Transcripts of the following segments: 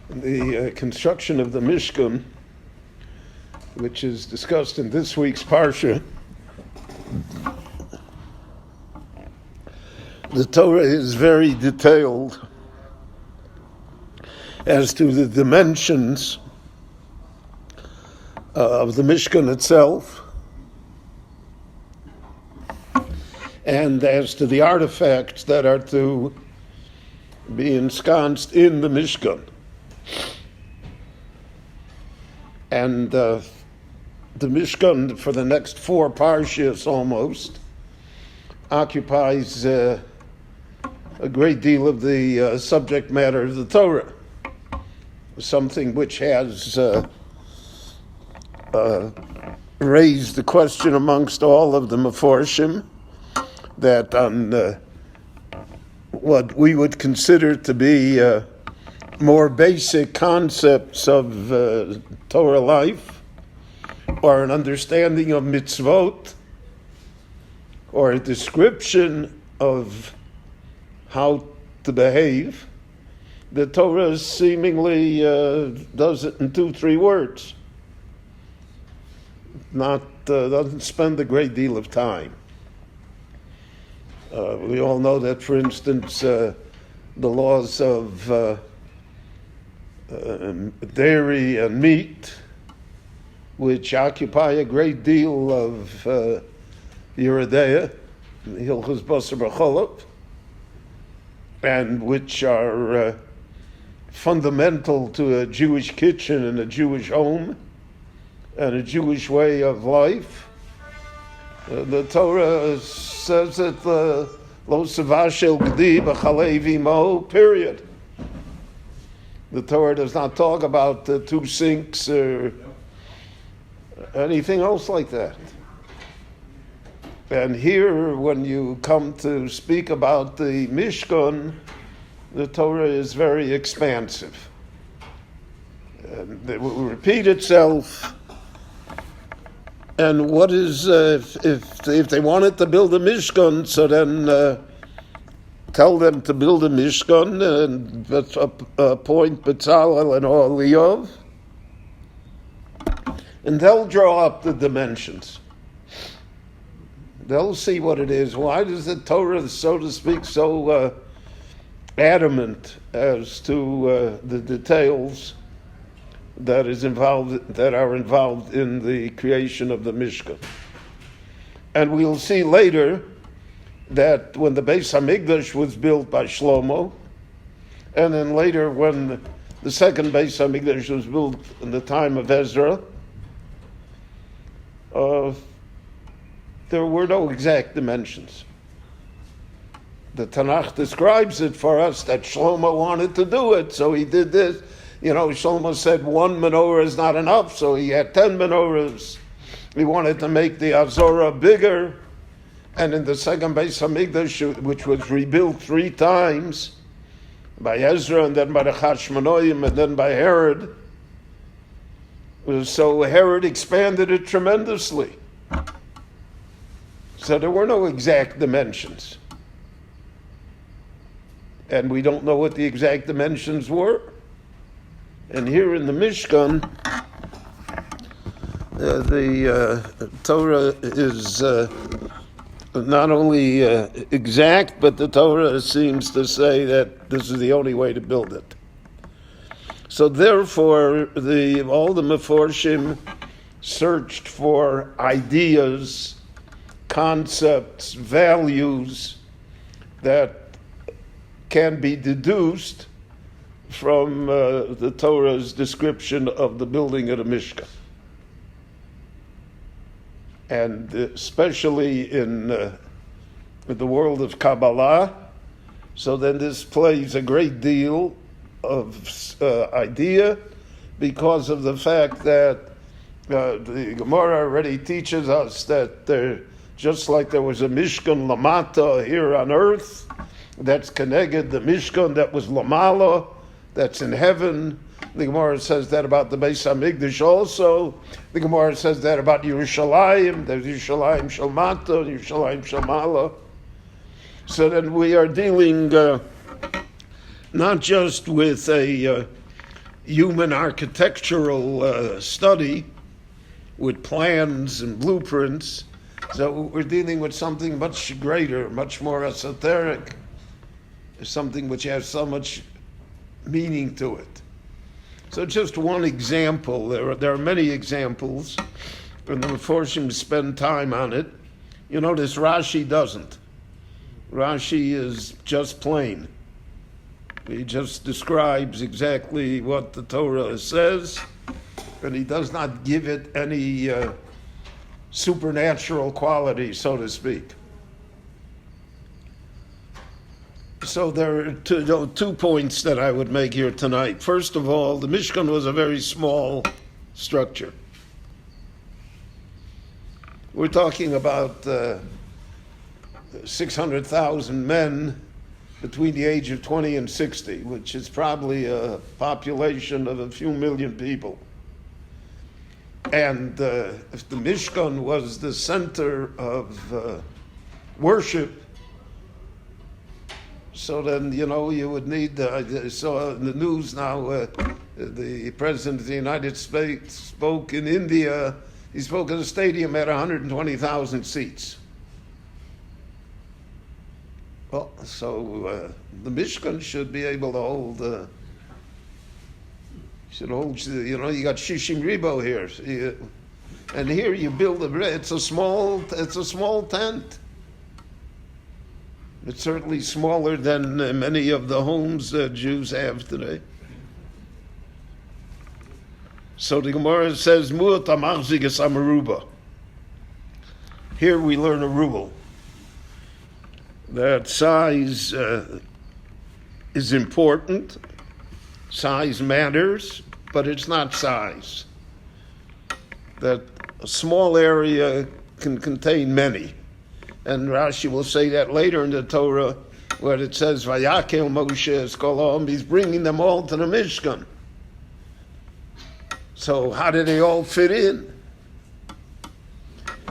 The construction of the Mishkan, which is discussed in this week's Parsha, the Torah is very detailed as to the dimensions of the Mishkan itself and as to the artifacts that are to be ensconced in the Mishkan. And the Mishkan, for the next four parshas almost, occupies a great deal of the subject matter of the Torah, something which has raised the question amongst all of the Meforshim that on what we would consider to be more basic concepts of Torah life, or an understanding of mitzvot, or a description of how to behave, the Torah seemingly does it in 2-3 words. Doesn't spend a great deal of time. We all know that, for instance, the laws of dairy and meat, which occupy a great deal of Yeridea, Hilchos Basar B'Cholov, and which are fundamental to a Jewish kitchen and a Jewish home and a Jewish way of life. The Torah says that lo savashel gdi b'chalei v'imo, period. The Torah does not talk about 2 sinks or anything else like that. And here, when you come to speak about the Mishkan, the Torah is very expansive. And it will repeat itself. And what is, if they wanted to build a Mishkan, so then tell them to build a Mishkan and appoint Bezalel and Oholiav, and they'll draw up the dimensions. They'll see what it is. Why does the Torah, so to speak, so adamant as to the details that are involved in the creation of the Mishkan? And we'll see later that when the Beis HaMikdash was built by Shlomo, and then later when the second Beis HaMikdash was built in the time of Ezra, there were no exact dimensions. The Tanakh describes it for us that Shlomo wanted to do it, so he did this. You know, Shlomo said 1 menorah is not enough, so he had 10 menorahs. He wanted to make the Azorah bigger. And in the second Beis HaMikdash, which was rebuilt 3 times, by Ezra and then by the Hashmonaim and then by Herod, so Herod expanded it tremendously. So there were no exact dimensions. And we don't know what the exact dimensions were. And here in the Mishkan, the Torah is not only exact, but the Torah seems to say that this is the only way to build it. So therefore, all the Meforshim searched for ideas, concepts, values that can be deduced from the Torah's description of the building of the Mishkan. And especially in the world of Kabbalah, so then this plays a great deal of idea, because of the fact that the Gemara already teaches us that just like there was a Mishkan Lamata here on earth, that's connected the Mishkan that was Lamala, that's in heaven. The Gemara says that about the Beis HaMikdash also. The Gemara says that about Yerushalayim. There's Yerushalayim Shel Mata, Yerushalayim Shel Mala. So then we are dealing not just with a human architectural study with plans and blueprints. So we're dealing with something much greater, much more esoteric, something which has so much meaning to it. So just one example. There are many examples, and the Meforshim spend time on it. You notice Rashi doesn't. Rashi is just plain. He just describes exactly what the Torah says, and he does not give it any supernatural quality, so to speak. So there are two points that I would make here tonight. First of all, the Mishkan was a very small structure. We're talking about 600,000 men between the age of 20 and 60, which is probably a population of a few million people. And if the Mishkan was the center of worship, so then, you would need, I saw in the news now, the President of the United States spoke in India. He spoke at a stadium at 120,000 seats. Well, so the Mishkan should be able to hold, you got Shishim Ribo here. And here you build it's a small tent. It's certainly smaller than many of the homes that Jews have today. So the Gemara says, Mu'at amachzigas amaruba. Here we learn a rule that size is important, size matters, but it's not size. That a small area can contain many. And Rashi will say that later in the Torah, where it says, Vayakel Moshe es kol ha'am, he's bringing them all to the Mishkan. So how do they all fit in?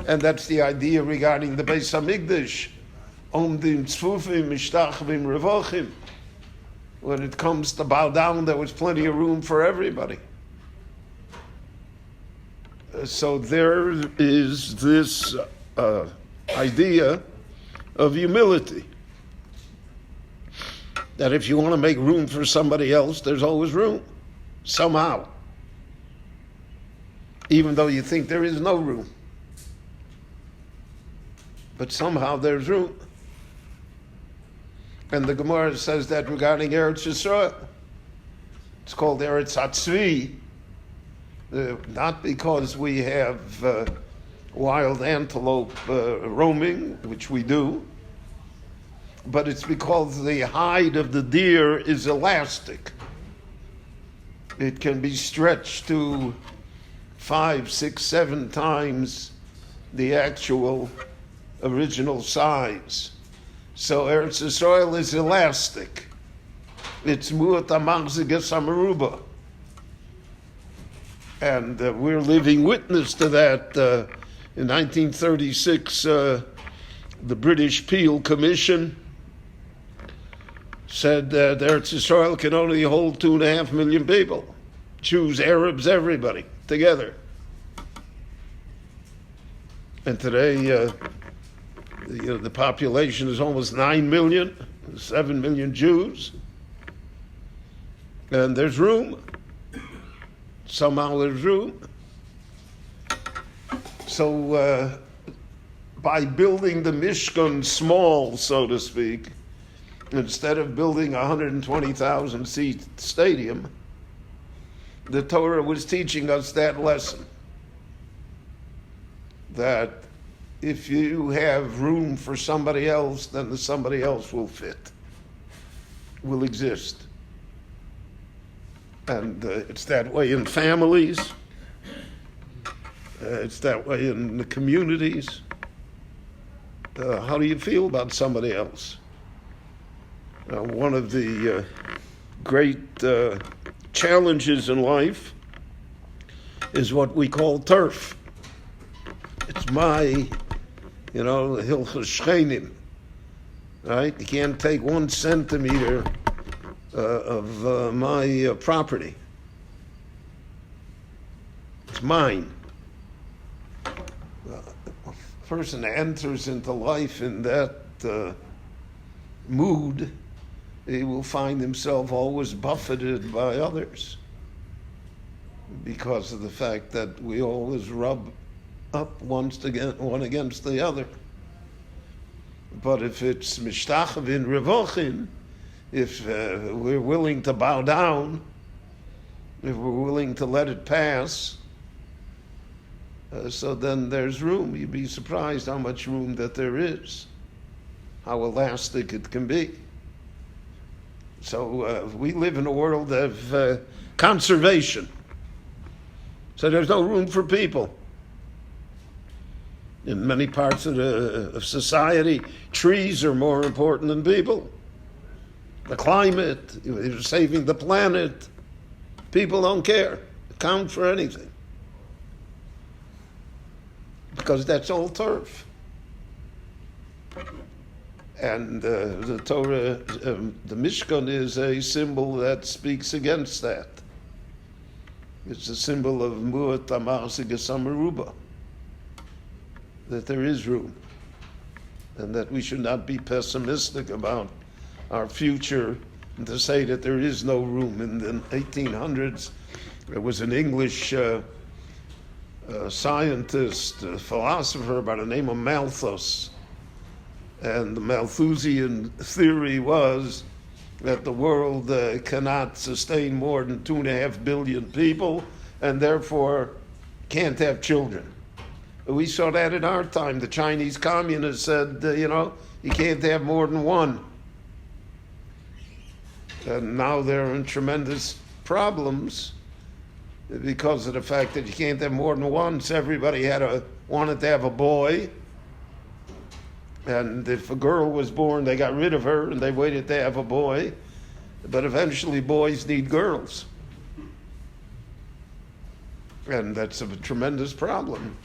And that's the idea regarding the Beis HaMikdash. Omdim tzfufim mishtachvim revochim. When it comes to bow down, there was plenty of room for everybody. So there is this idea of humility. That if you want to make room for somebody else, there's always room. Somehow. Even though you think there is no room. But somehow there's room. And the Gemara says that regarding Eretz Yisrael. It's called Eretz Hatzvi. Not because we have wild antelope roaming, which we do, but it's because the hide of the deer is elastic. It can be stretched to 5, 6, 7 times the actual original size. So Eretz Yisrael is elastic. It's mu'at amachzigas amaruba. And we're living witness to that. In 1936, the British Peel Commission said that Eretz Yisrael can only hold 2.5 million people. Jews, Arabs, everybody, together. And today, the population is almost 9 million, 7 million Jews. And there's room. Somehow there's room. So by building the Mishkan small, so to speak, instead of building a 120,000 seat stadium, the Torah was teaching us that lesson. That if you have room for somebody else, then the somebody else will fit, will exist. And it's that way in families. It's that way in the communities. How do you feel about somebody else? One of the great challenges in life is what we call turf. It's my, hilchos shchenim, right? You can't take 1 centimeter of my property. It's mine. A person enters into life in that mood, he will find himself always buffeted by others because of the fact that we always rub up one against the other. But if it's mishtachavin revochin, if we're willing to bow down, if we're willing to let it pass, so then there's room. You'd be surprised how much room that there is, how elastic it can be. So we live in a world of conservation. So there's no room for people. In many parts of society, trees are more important than people. The climate, saving the planet, people don't care, count for anything. Because that's all turf. And the Torah, the Mishkan is a symbol that speaks against that. It's a symbol of Mu'at Amarsig, that there is room, and that we should not be pessimistic about our future and to say that there is no room. In the 1800s, there was an English scientist, a philosopher by the name of Malthus, and the Malthusian theory was that the world cannot sustain more than 2.5 billion people, and therefore can't have children. We saw that in our time. The Chinese communists said, you can't have more than one. And now they're in tremendous problems because of the fact that you can't have more than one. So everybody wanted to have a boy. And if a girl was born, they got rid of her and they waited to have a boy. But eventually boys need girls. And that's a tremendous problem.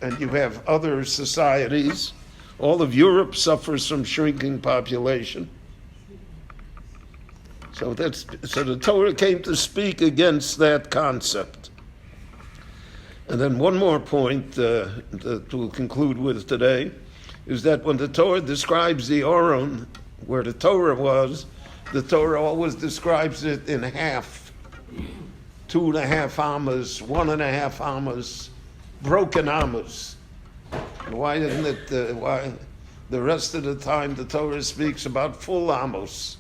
And you have other societies. All of Europe suffers from shrinking population. So the Torah came to speak against that concept. And then one more point that we'll conclude with today is that when the Torah describes the Oron, where the Torah was, the Torah always describes it in half. 2.5 amas, 1.5 amas, broken amas. Why isn't it? Why the rest of the time the Torah speaks about full amos?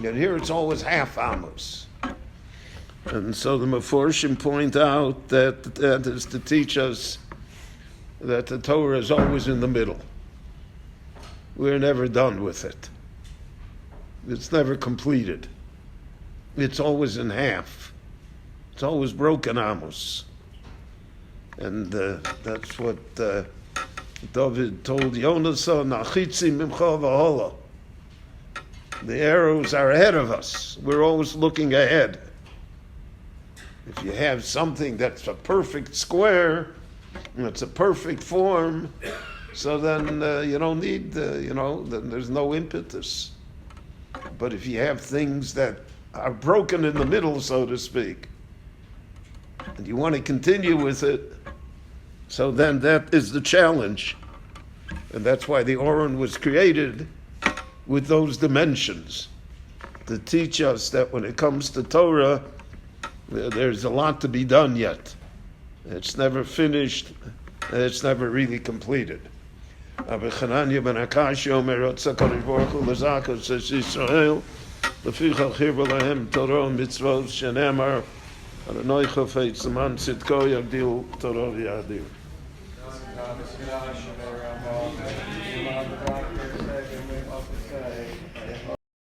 And here it's always half amos. And so the Meforshim point out that that is to teach us that the Torah is always in the middle. We're never done with it. It's never completed. It's always in half. It's always broken amos. And that's what David told Yonasan, Achitzi mimcha v'hola. The arrows are ahead of us. We're always looking ahead. If you have something that's a perfect square, and it's a perfect form, so then you don't need, then there's no impetus. But if you have things that are broken in the middle, so to speak, and you want to continue with it, so then that is the challenge. And that's why the Oron was created with those dimensions, to teach us that when it comes to Torah, there's a lot to be done yet. It's never finished, and it's never really completed. Rabbi Chananya ben Akashi Omer Rotza Kadosh Baruch Hu L'Zakos Es Yisrael Lefichach Hirba Lahem Torah Mitzvot Shenemar Adonai Chofetz Leman Tzidko Yagdil Torah V'Yadir.